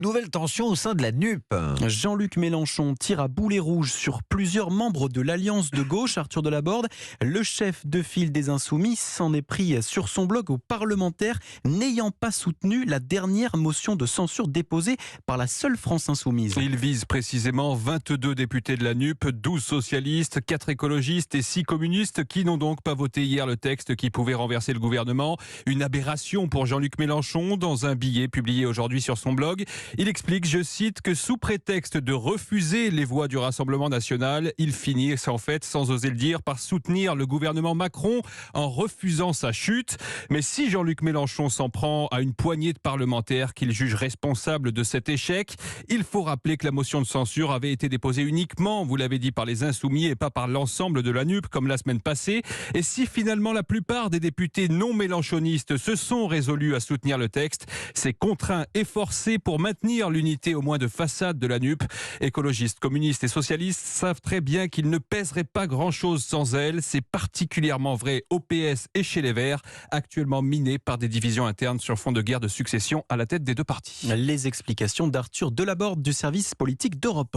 Nouvelle tension au sein de la NUP. Jean-Luc Mélenchon tire à boulet rouge sur plusieurs membres de l'Alliance de gauche. Arthur Delaborde, le chef de file des Insoumis, s'en est pris sur son blog aux parlementaires n'ayant pas soutenu la dernière motion de censure déposée par la seule France Insoumise. Il vise précisément 22 députés de la NUP, 12 socialistes, 4 écologistes et 6 communistes qui n'ont donc pas voté hier le texte qui pouvait renverser le gouvernement. Une aberration pour Jean-Luc Mélenchon. Dans un billet publié aujourd'hui sur son blog, il explique, je cite, que sous prétexte de refuser les voix du Rassemblement national, il finit en fait, sans oser le dire, par soutenir le gouvernement Macron en refusant sa chute. Mais si Jean-Luc Mélenchon s'en prend à une poignée de parlementaires qu'il juge responsables de cet échec, il faut rappeler que la motion de censure avait été déposée uniquement, vous l'avez dit, par les Insoumis et pas par l'ensemble de la NUP comme la semaine passée. Et si finalement la plupart des députés non mélenchonistes se sont résolus à soutenir le texte, c'est contraint et forcé pour maintenir l'unité au moins de façade de la NUP. Écologistes, communistes et socialistes savent très bien qu'ils ne pèseraient pas grand-chose sans elle. C'est particulièrement vrai au PS et chez les Verts, actuellement minés par des divisions internes sur fond de guerre de succession à la tête des deux partis. Les explications d'Arthur Delaborde du service politique d'Europe 1.